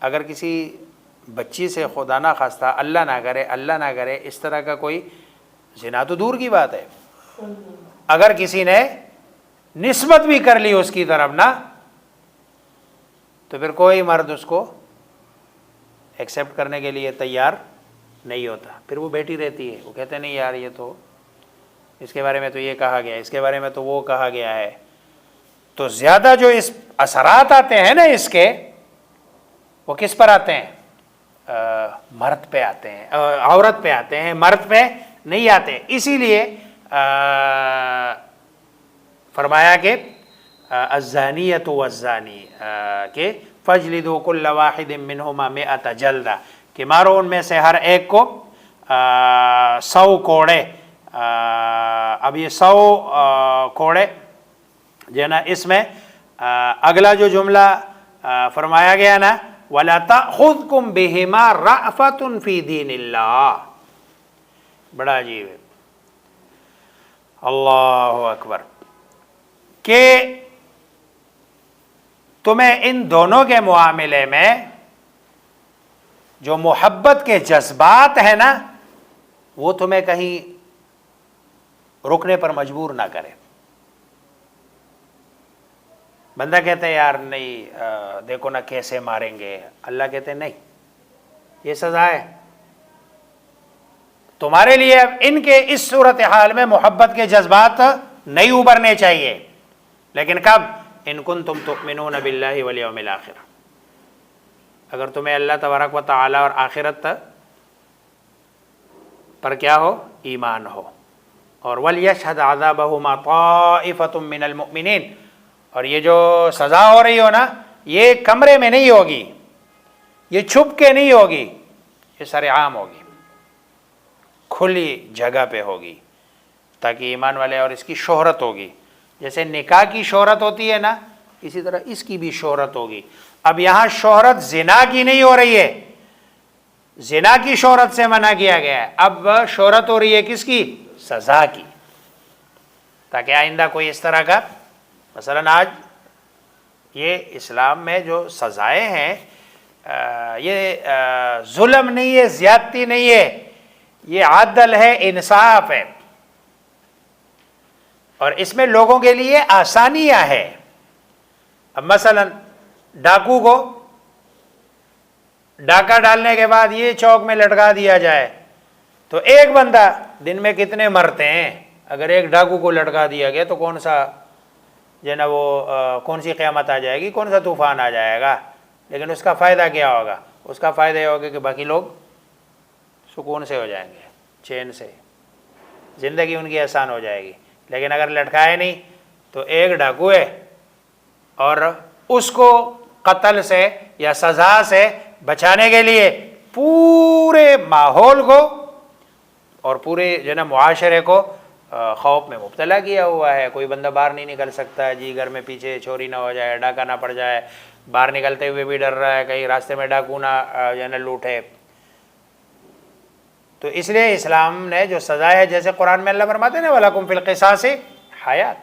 اگر کسی بچی سے خدا نہ خواستہ، اللہ نہ کرے اس طرح کا کوئی زنا تو دور کی بات ہے، اگر کسی نے نسبت بھی کر لی اس کی طرف نا، تو پھر کوئی مرد اس کو ایکسیپٹ کرنے کے لیے تیار نہیں ہوتا، پھر وہ بیٹھی رہتی ہے۔ وہ کہتے نہیں یار، یہ تو اس کے بارے میں تو یہ کہا گیا ہے، اس کے بارے میں تو وہ کہا گیا ہے۔ تو زیادہ جو اس اثرات آتے ہیں نا اس کے، وہ کس پر آتے ہیں؟ مرد پہ آتے ہیں، عورت پہ آتے ہیں، مرد پہ نہیں آتے۔ اسی لیے فرمایا کہ الزانیۃ والزانی کہ فاجلدوا کل واحد منہما 100 جلدہ، کہ مارو ان میں سے ہر ایک کو 100 کوڑے۔ اب یہ 100 کوڑے جو ہے نا، اس میں اگلا جو جملہ فرمایا گیا نا، وَلَا تَأْخُذْكُمْ بِهِمَا رَأْفَةٌ فِي دِينِ اللَّهِ، بڑا عجیب ہے. اللہ اکبر. کہ تمہیں ان دونوں کے معاملے میں جو محبت کے جذبات ہیں نا وہ تمہیں کہیں رکنے پر مجبور نہ کرے. بندہ کہتا ہے یار نہیں دیکھو نا کیسے ماریں گے, اللہ کہتے ہیں نہیں یہ سزا ہے تمہارے لیے. اب ان کے اس صورتحال میں محبت کے جذبات نہیں ابھرنے چاہیے, لیکن کب؟ ان کنتم تؤمنون باللہ والیوم الآخر, اگر تمہیں اللہ تبارک و تعالی اور آخرت پر کیا ہو, ایمان ہو. اور وَلْيَشْهَدْ عَذَابَهُمَا طَائِفَةٌ مِّنَ الْمُؤْمِنِينَ, اور یہ جو سزا ہو رہی ہو نا یہ کمرے میں نہیں ہوگی, یہ چھپ کے نہیں ہوگی, یہ سر عام ہوگی, کھلی جگہ پہ ہوگی, تاکہ ایمان والے, اور اس کی شہرت ہوگی. جیسے نکاح کی شہرت ہوتی ہے نا اسی طرح اس کی بھی شہرت ہوگی. اب یہاں شہرت زنا کی نہیں ہو رہی ہے, زنا کی شہرت سے منع کیا گیا ہے, اب شہرت ہو رہی ہے کس کی؟ سزا کی, تاکہ آئندہ کوئی اس طرح کا, مثلا آج یہ اسلام میں جو سزائیں ہیں یہ ظلم نہیں ہے, زیادتی نہیں ہے, یہ عدل ہے, انصاف ہے, اور اس میں لوگوں کے لیے آسانیاں ہیں. اب مثلا ڈاکو کو ڈاکہ ڈالنے کے بعد یہ چوک میں لٹکا دیا جائے تو ایک بندہ دن میں کتنے مرتے ہیں؟ اگر ایک ڈاکو کو لٹکا دیا گیا تو کون سا جو ہے نا وہ کون سی قیامت آ جائے گی, کون سا طوفان آ جائے گا. لیکن اس کا فائدہ کیا ہوگا؟ اس کا فائدہ یہ ہوگا کہ باقی لوگ سکون سے ہو جائیں گے, چین سے, زندگی ان کی آسان ہو جائے گی. لیکن اگر لٹکائے نہیں تو ایک ڈاکو ہے اور اس کو قتل سے یا سزا سے بچانے کے لیے پورے ماحول کو اور پورے جو ہے نا معاشرے کو خوف میں مبتلا کیا ہوا ہے. کوئی بندہ باہر نہیں نکل سکتا جی, گھر میں پیچھے چوری نہ ہو جائے, ڈاکہ نہ پڑ جائے, باہر نکلتے ہوئے بھی ڈر رہا ہے کہیں راستے میں ڈاکو نہ جو ہے نا لوٹے. تو اس لیے اسلام نے جو سزا ہے, جیسے قرآن میں اللہ فرماتے ہیں نا وَلَكُمْ فِي الْقِصَاصِ حیات,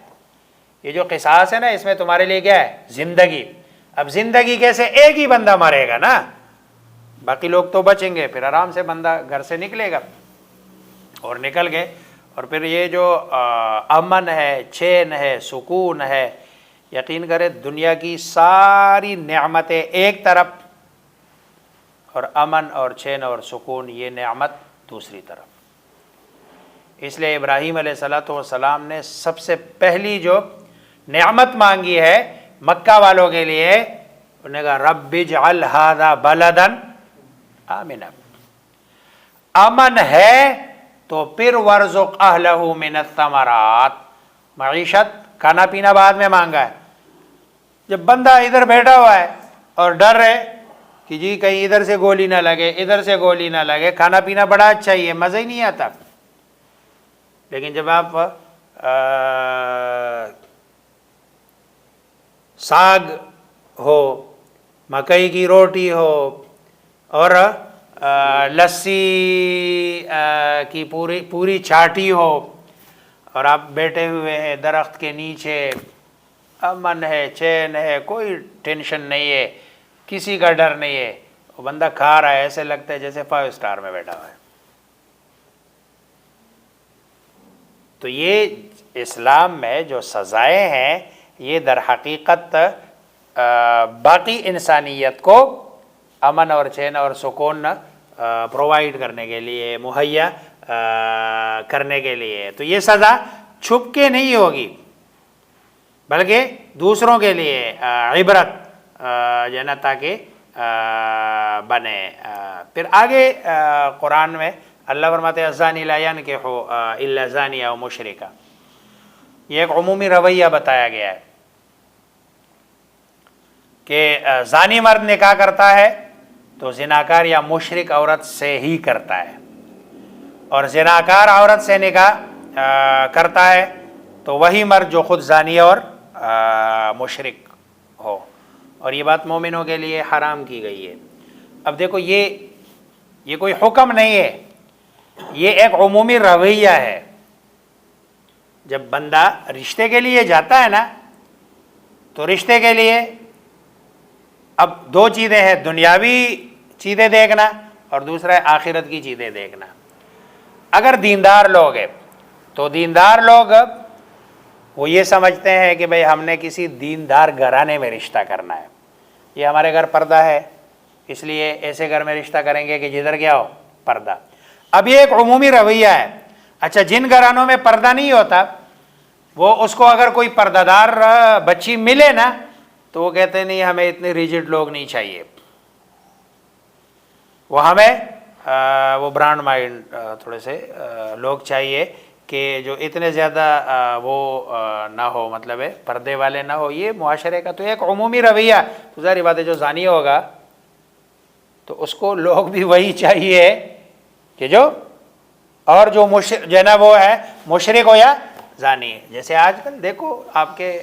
یہ جو قصاص ہے نا اس میں تمہارے لیے کیا ہے؟ زندگی. اب زندگی کیسے؟ ایک ہی بندہ مرے گا نا, باقی لوگ تو بچیں گے, پھر آرام سے بندہ گھر سے نکلے گا, اور نکل گئے. اور پھر یہ جو امن ہے, چین ہے, سکون ہے, یقین کرے دنیا کی ساری نعمتیں ایک طرف اور امن اور چین اور سکون یہ نعمت دوسری طرف. اس لیے ابراہیم علیہ السلام نے سب سے پہلی جو نعمت مانگی ہے مکہ والوں کے لیے, انہوں نے کہا رب اجعل ھذا بلدا آمنا, امن ہے تو پھر ورزق اہلہ من الثمرات, معیشت کھانا پینا بعد میں مانگا ہے. جب بندہ ادھر بیٹھا ہوا ہے اور ڈر ہے کہ جی کہیں ادھر سے گولی نہ لگے, ادھر سے گولی نہ لگے, کھانا پینا بڑا اچھا ہی ہے, مزہ ہی نہیں آتا. لیکن جب آپ ساگ ہو, مکئی کی روٹی ہو اور لسی کی پوری چاٹی ہو, اور آپ بیٹھے ہوئے ہیں درخت کے نیچے, امن ہے, چین ہے, کوئی ٹینشن نہیں ہے, کسی کا ڈر نہیں ہے, وہ بندہ کھا رہا ہے ایسے لگتا ہے جیسے 5 اسٹار میں بیٹھا ہوا ہے. تو یہ اسلام میں جو سزائیں ہیں یہ در حقیقت باقی انسانیت کو امن اور چین اور سکون پرووائڈ کرنے کے لیے, مہیا کرنے کے لیے. تو یہ سزا چھپ کے نہیں ہوگی بلکہ دوسروں کے لیے عبرت جو ہے نا تاکہ بنے. پھر آگے قرآن میں اللہ فرماتے ہیں الزانی لا ينکح الا زانیہ و مشرکہ, یہ ایک عمومی رویہ بتایا گیا ہے کہ زانی مرد نکاح کرتا ہے تو زناکار یا مشرک عورت سے ہی کرتا ہے, اور زناکار عورت سے نکاح کرتا ہے تو وہی مرد جو خود زانی اور مشرک ہو, اور یہ بات مومنوں کے لیے حرام کی گئی ہے. اب دیکھو یہ کوئی حکم نہیں ہے, یہ ایک عمومی رویہ ہے. جب بندہ رشتے کے لیے جاتا ہے نا تو رشتے کے لیے اب دو چیزیں ہیں, دنیاوی چیزیں دیکھنا اور دوسرا ہے آخرت کی چیزیں دیکھنا. اگر دیندار لوگ ہیں تو دیندار لوگ وہ یہ سمجھتے ہیں کہ بھئی ہم نے کسی دیندار گھرانے میں رشتہ کرنا ہے, یہ ہمارے گھر پردہ ہے اس لیے ایسے گھر میں رشتہ کریں گے کہ جدھر کیا ہو پردہ. اب یہ ایک عمومی رویہ ہے. اچھا, جن گھرانوں میں پردہ نہیں ہوتا وہ اس کو اگر کوئی پردہ دار بچی ملے نا تو وہ کہتے ہیں نہیں ہمیں اتنے ریجڈ لوگ نہیں چاہیے, وہ ہمیں وہ برانڈ مائنڈ تھوڑے سے لوگ چاہیے کہ جو اتنے زیادہ وہ نہ ہو, مطلب ہے پردے والے نہ ہو. یہ معاشرے کا تو ایک عمومی رویہ. تو ظاہر بات ہے جو زانی ہوگا تو اس کو لوگ بھی وہی چاہیے کہ جو اور جو جو ہے نا وہ ہے مشرک ہو یا زانی ہے. جیسے آج کل دیکھو آپ کے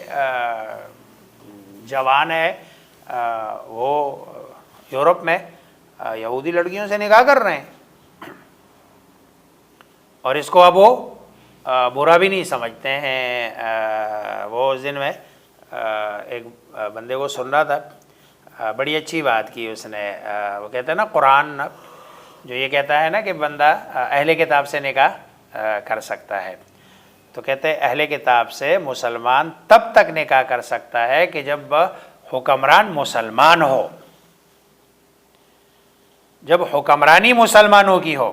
جوان ہے وہ یورپ میں یہودی لڑکیوں سے نکاح کر رہے ہیں اور اس کو اب وہ برا بھی نہیں سمجھتے ہیں. وہ اس دن میں ایک بندے کو سن رہا تھا, بڑی اچھی بات کی اس نے. وہ کہتا ہے نا قرآن جو یہ کہتا ہے نا کہ بندہ اہل کتاب سے نکاح کر سکتا ہے, تو کہتے ہیں اہل کتاب سے مسلمان تب تک نکاح کر سکتا ہے کہ جب حکمران مسلمان ہو, جب حکمرانی مسلمانوں کی ہو.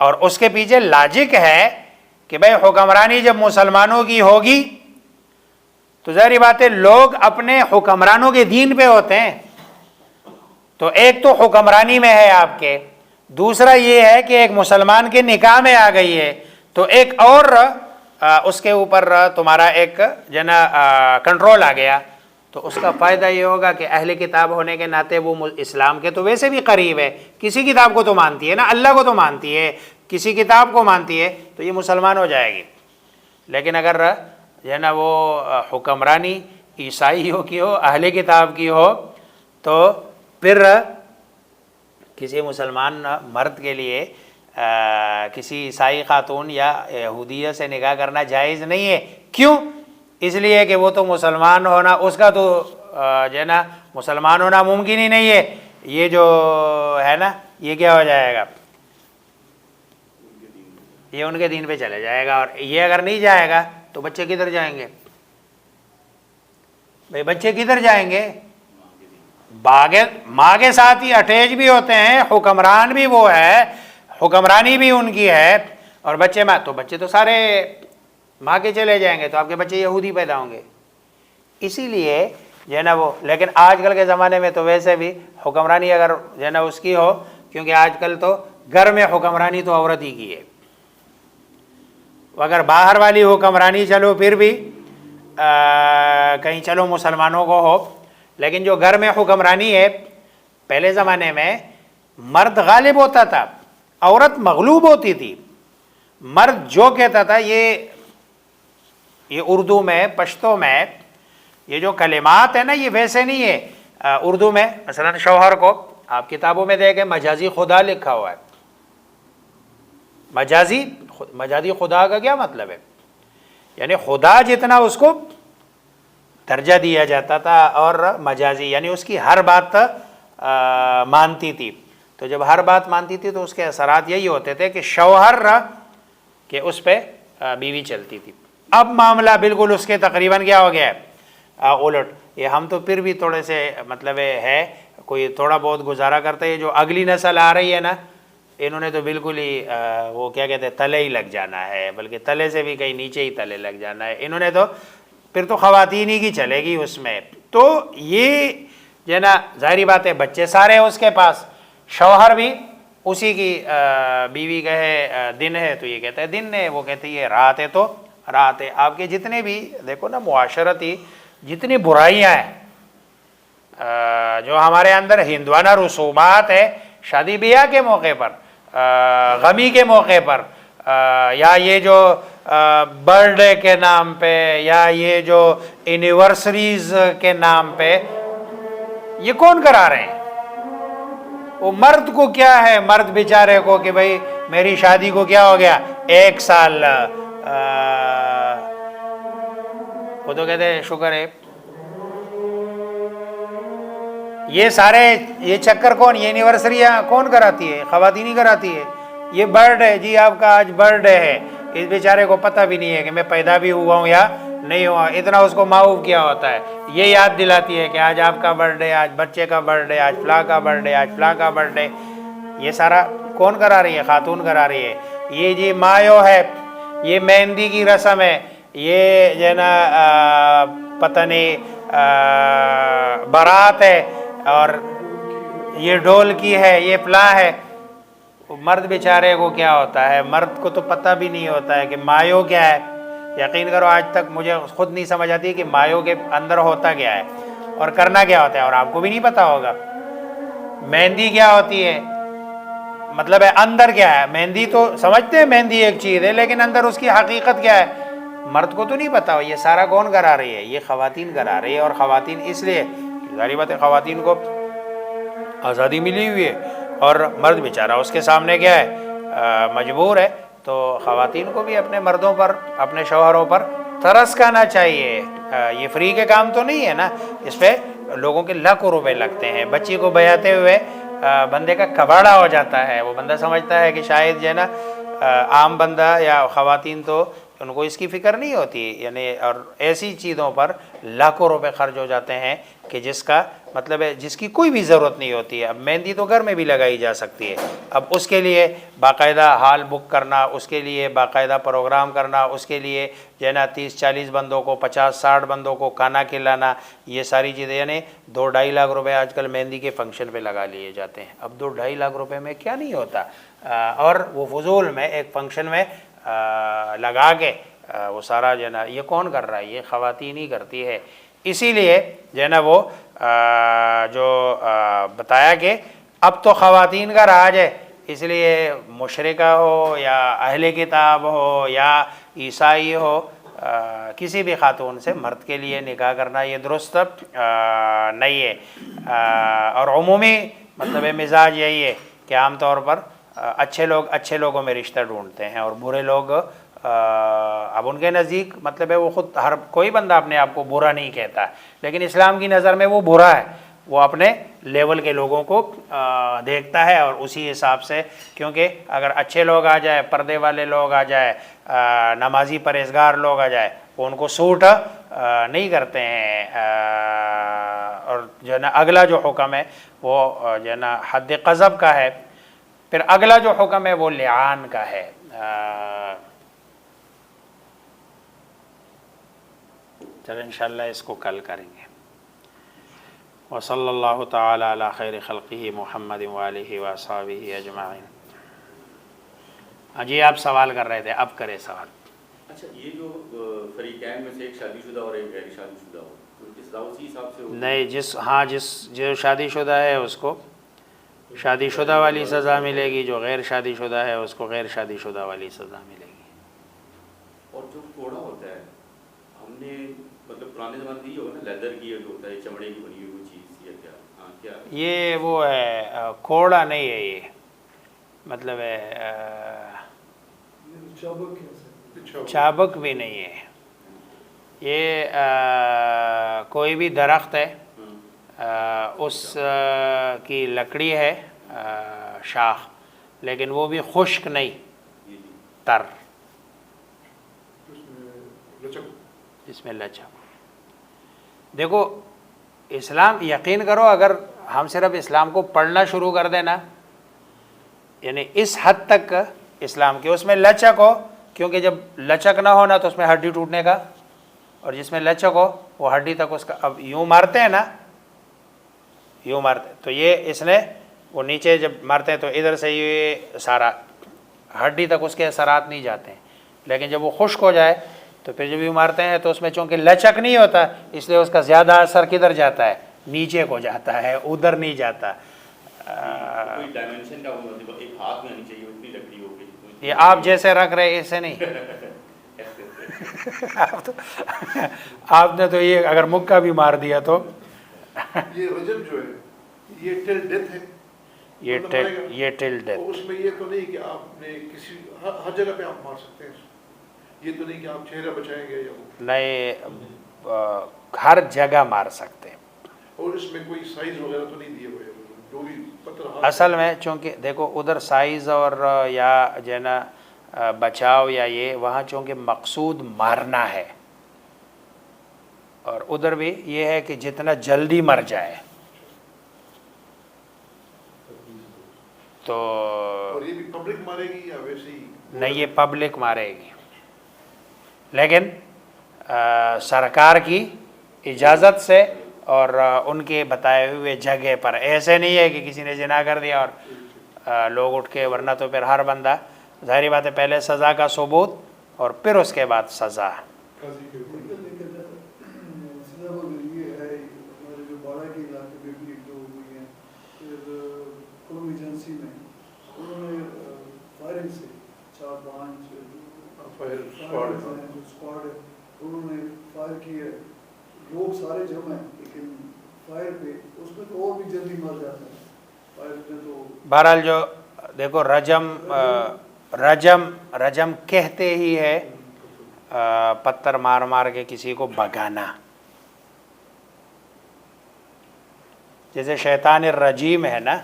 اور اس کے پیچھے لاجک ہے کہ بھئی حکمرانی جب مسلمانوں کی ہوگی تو ظاہری بات ہے لوگ اپنے حکمرانوں کے دین پہ ہوتے ہیں. تو ایک تو حکمرانی میں ہے آپ کے, دوسرا یہ ہے کہ ایک مسلمان کے نکاح میں آ گئی ہے تو ایک اور اس کے اوپر تمہارا ایک جو نا کنٹرول آ گیا. تو اس کا فائدہ یہ ہوگا کہ اہل کتاب ہونے کے ناطے وہ اسلام کے تو ویسے بھی قریب ہے, کسی کتاب کو تو مانتی ہے نا, اللہ کو تو مانتی ہے, کسی کتاب کو مانتی ہے, تو یہ مسلمان ہو جائے گی. لیکن اگر جو ہے نا وہ حکمرانی عیسائیوں کی ہو, اہل کتاب کی ہو, تو پھر کسی مسلمان مرد کے لیے کسی عیسائی خاتون یا یہودیہ سے نکاح کرنا جائز نہیں ہے. کیوں؟ اس لیے کہ وہ تو مسلمان ہونا, اس کا تو جو ہے نا مسلمان ہونا ممکن ہی نہیں ہے. یہ جو ہے نا یہ کیا ہو جائے گا, یہ ان کے دین پہ چلے جائے گا. اور یہ اگر نہیں جائے گا تو بچے کدھر جائیں گے بھائی, بچے کدھر جائیں گے؟ ماں کے ساتھ ہی اٹیچ بھی ہوتے ہیں, حکمران بھی وہ ہے, حکمرانی بھی ان کی ہے, اور بچے ماں, تو بچے تو سارے ماں کے چلے جائیں گے, تو آپ کے بچے یہودی پیدا ہوں گے. اسی لیے جو ہے نا وہ, لیکن آج کل کے زمانے میں تو ویسے بھی حکمرانی اگر جو ہے نا اس کی ہو, کیونکہ آج کل تو گھر میں حکمرانی تو عورت ہی کی ہے. اگر باہر والی حکمرانی چلو پھر بھی کہیں چلو مسلمانوں کو ہو, لیکن جو گھر میں حکمرانی ہے, پہلے زمانے میں مرد غالب ہوتا تھا, عورت مغلوب ہوتی تھی. مرد جو کہتا تھا, یہ اردو میں پشتو میں یہ جو کلمات ہیں نا یہ ویسے نہیں ہے. اردو میں مثلا شوہر کو آپ کتابوں میں دیکھیں مجازی خدا لکھا ہوا ہے. مجازی خدا کا کیا مطلب ہے؟ یعنی خدا جتنا اس کو درجہ دیا جاتا تھا, اور مجازی یعنی اس کی ہر بات مانتی تھی. تو جب ہر بات مانتی تھی تو اس کے اثرات یہی ہوتے تھے کہ شوہر کہ اس پہ بیوی چلتی تھی. اب معاملہ بالکل اس کے تقریباً کیا ہو گیا ہے, الٹ. یہ ہم تو پھر بھی تھوڑے سے مطلب ہے کوئی تھوڑا بہت گزارا کرتے ہیں. جو اگلی نسل آ رہی ہے نا, انہوں نے تو بالکل ہی وہ کیا کہتے ہیں تلے ہی لگ جانا ہے, بلکہ تلے سے بھی کہیں نیچے ہی تلے لگ جانا ہے. انہوں نے تو پھر تو خواتین ہی کی چلے گی اس میں. تو یہ جو ہے نا ظاہری بات ہے بچے سارے ہیں اس کے پاس, شوہر بھی اسی کی بیوی کہے دن ہے تو یہ کہتا ہے دن ہے, وہ کہتے یہ رات ہے تو رات ہے. آپ کے جتنے بھی دیکھو نا معاشرتی جتنی برائیاں ہیں, جو ہمارے اندر ہندوانہ رسومات ہے شادی بیاہ کے موقع پر, غمی کے موقع پر, یا یہ جو برتھ ڈے کے نام پہ, یا یہ جو اینیورسریز کے نام پہ, یہ کون کرا رہے ہیں؟ وہ مرد کو کیا ہے، مرد بیچارے کو کہ بھائی میری شادی کو کیا ہو گیا 1 سال، وہ تو کہتے ہیں شکر ہے. یہ سارے یہ چکر کون، یہ اینیورسریاں کون کراتی ہے؟ خواتین ہی کراتی ہے. یہ برتھ ڈے جی آپ کا آج برتھ ڈے ہے، اس بیچارے کو پتہ بھی نہیں ہے کہ میں پیدا بھی ہوا ہوں یا نہیں ہوا، اتنا اس کو معاف کیا ہوتا ہے. یہ یاد دلاتی ہے کہ آج آپ کا برتھ ڈے، آج بچے کا برتھ ڈے، آج فلاں کا برتھ ڈے، آج فلاں کا برتھ ڈے. یہ سارا کون کرا رہی ہے؟ خاتون کرا رہی ہے. یہ جی مایو ہے، یہ مہندی کی رسم ہے، یہ جو ہے نا پتہ نہیں بارات ہے، اور یہ ڈھول کی ہے، یہ فلاں ہے. مرد بیچارے کو کیا ہوتا ہے؟ مرد کو تو پتہ بھی نہیں ہوتا ہے کہ مایو کیا ہے. یقین کرو آج تک مجھے خود نہیں سمجھ آتی کہ مایو کے اندر ہوتا کیا ہے اور کرنا کیا ہوتا ہے، اور آپ کو بھی نہیں پتہ ہوگا. مہندی کیا ہوتی ہے، مطلب ہے اندر کیا ہے. مہندی تو سمجھتے ہیں مہندی ایک چیز ہے، لیکن اندر اس کی حقیقت کیا ہے مرد کو تو نہیں پتہ. یہ سارا کون کرا رہی ہے؟ یہ خواتین کرا رہی ہے. اور خواتین اس لیے، ظاہر بات ہے خواتین کو آزادی ملی ہوئی ہے اور مرد بیچارہ اس کے سامنے کیا ہے مجبور ہے. تو خواتین کو بھی اپنے مردوں پر، اپنے شوہروں پر ترس کھانا چاہیے. یہ فری کے کام تو نہیں ہے نا، اس پہ لوگوں کے لاکھوں روپے لگتے ہیں. بچی کو بیاتے ہوئے بندے کا کباڑا ہو جاتا ہے. وہ بندہ سمجھتا ہے کہ شاید جو ہے نا عام بندہ یا خواتین تو ان کو اس کی فکر نہیں ہوتی، یعنی اور ایسی چیزوں پر لاکھوں روپے خرچ ہو جاتے ہیں کہ جس کا مطلب ہے جس کی کوئی بھی ضرورت نہیں ہوتی ہے. اب مہندی تو گھر میں بھی لگائی جا سکتی ہے. اب اس کے لیے باقاعدہ ہال بک کرنا، اس کے لیے باقاعدہ پروگرام کرنا، اس کے لیے جو ہے نا 30-40 بندوں کو، 50-60 بندوں کو کھانا کھلانا، یہ ساری چیزیں، یعنی 2-2.5 لاکھ روپے آج کل مہندی کے فنکشن پہ لگا لیے جاتے ہیں. اب 2-2.5 لاکھ روپے میں کیا نہیں ہوتا، اور وہ فضول میں ایک فنکشن میں لگا کے وہ سارا جو ہے نا یہ کون کر رہا ہے؟ یہ خواتین ہی کرتی ہے. اسی لیے جو ہے نا وہ جو بتایا کہ اب تو خواتین کا راج ہے، اس لیے مشرکہ ہو یا اہل کتاب ہو یا عیسائی ہو، کسی بھی خاتون سے مرد کے لیے نکاح کرنا یہ درست نہیں ہے. اور عمومی مطلب مزاج یہی ہے کہ عام طور پر اچھے لوگ اچھے لوگوں میں رشتہ ڈھونڈتے ہیں، اور برے لوگ اب ان کے نزدیک مطلب ہے وہ خود ہر کوئی بندہ اپنے آپ کو برا نہیں کہتا، لیکن اسلام کی نظر میں وہ برا ہے. وہ اپنے لیول کے لوگوں کو دیکھتا ہے اور اسی حساب سے، کیونکہ اگر اچھے لوگ آ جائے، پردے والے لوگ آ جائے، نمازی پرہیزگار لوگ آ جائے، وہ ان کو سوٹ نہیں کرتے ہیں. اور جو ہے نا اگلا جو حکم ہے وہ جو ہے نا حد قذف کا ہے. پھر اگلا جو حکم ہے وہ لعان کا ہے. چلیں انشاءاللہ اس کو کل کریں گے. وصلی اللہ تعالی علی خیر خلقہ محمد وآلہ وصحبہ اجمعین. ہاں جی آپ سوال کر رہے تھے، اب کرے سوال. اچھا یہ جو فریقین میں سے ایک شادی شدہ اور ایک غیر شادی شدہ ہو تو سزا اسی حساب سے ہوگی؟ نہیں، جو شادی شدہ ہے اس کو شادی شدہ والی سزا ملے گی، جو غیر شادی شدہ ہے اس کو غیر شادی شدہ والی سزا ملے گی. اور جو کوڑا ہوتا ہے، ہم نے مطلب پرانے زمانے میں یہ ہوگا نا لیدر کی جو ہوتا ہے، چمڑے کی بنی ہوئی وہ چیز یا کیا؟ ہاں کیا یہ وہ ہے کوڑا نہیں ہے، یہ مطلب ہے چابک بھی نہیں ہے. یہ کوئی بھی درخت ہے، اس کی لکڑی ہے شاخ، لیکن وہ بھی خشک نہیں، تر، اس میں لچک. دیکھو اسلام، یقین کرو اگر ہم صرف اسلام کو پڑھنا شروع کر دینا، یعنی اس حد تک اسلام کے اس میں لچک ہو، کیونکہ جب لچک نہ ہونا تو اس میں ہڈی ٹوٹنے کا، اور جس میں لچک ہو وہ ہڈی تک اس کا. اب یوں مارتے ہیں نا، یوں مارتے، تو یہ اس نے وہ نیچے جب مارتے ہیں تو ادھر سے یہ سارا ہڈی تک اس کے اثرات نہیں جاتے ہیں. لیکن جب وہ خشک ہو جائے تو پھر جب یوں مارتے ہیں تو اس میں چونکہ لچک نہیں ہوتا، اس لیے اس کا زیادہ اثر کدھر جاتا ہے؟ نیچے کو جاتا ہے، ادھر نہیں جاتا. کوئی ڈائمنشن کا مطلب ایک ہاتھ میں آنی چاہیے اتنی لکڑی ہوگی. یہ آپ جیسے رکھ رہے ایسے نہیں. آپ نے تو یہ اگر مکہ بھی مار دیا تو یہ رجب جو ہے یہ ٹل ڈیتھ ہے. یہ ٹل ڈیتھ. اس میں یہ تو نہیں کہ آپ نے کسی ہر جگہ پہ آپ مار سکتے ہیں, یہ تو نہیں کہ آپ چہرہ بچائیں گے یا وہ نہیں, ہر جگہ مار سکتے ہیں. اور اس میں کوئی سائز وغیرہ تو نہیں دیے ہوئے, جو بھی پتھر اصل میں چونکہ دیکھو ادھر سائز اور یا جو ہے نا بچاؤ یا یہ, وہاں چونکہ مقصود مارنا ہے, اور ادھر بھی یہ ہے کہ جتنا جلدی مر جائے. تو اور یہ بھی پبلک مارے گی یا ویسے ہی؟ نہیں, یہ پبلک مارے گی, لیکن سرکار کی اجازت سے اور ان کے بتائے ہوئے جگہ پر. ایسے نہیں ہے کہ کسی نے زنا کر دیا اور لوگ اٹھ کے, ورنہ تو پھر ہر بندہ, ظاہری بات ہے پہلے سزا کا ثبوت اور پھر اس کے بعد سزا. ایجنسی میں انہوں نے فائرنگ سے 4-5 اسکواڈ ہے, انہوں نے فائر کیے, لوگ سارے جمع ہیں, لیکن فائر پہ اس میں تو اور بھی جلدی مر جاتا ہے فائر پہ. تو بہرحال جو دیکھو رجم کہتے ہی ہے پتھر مار مار کے کسی کو بھگانا. جیسے شیطان الرجیم ہے نا,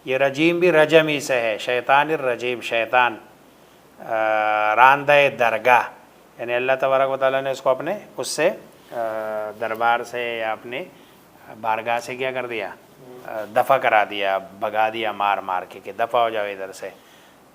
یہ رجیم بھی رجم ہی سے ہے. شیطان الرجیم, شیطان راندہ درگاہ, یعنی اللہ تبارک و تعالیٰ نے اس کو اپنے اس سے دربار سے یا اپنے بارگاہ سے کیا کر دیا, دفع کرا دیا, بھگا دیا مار مار کے کہ دفع ہو جاؤ ادھر سے.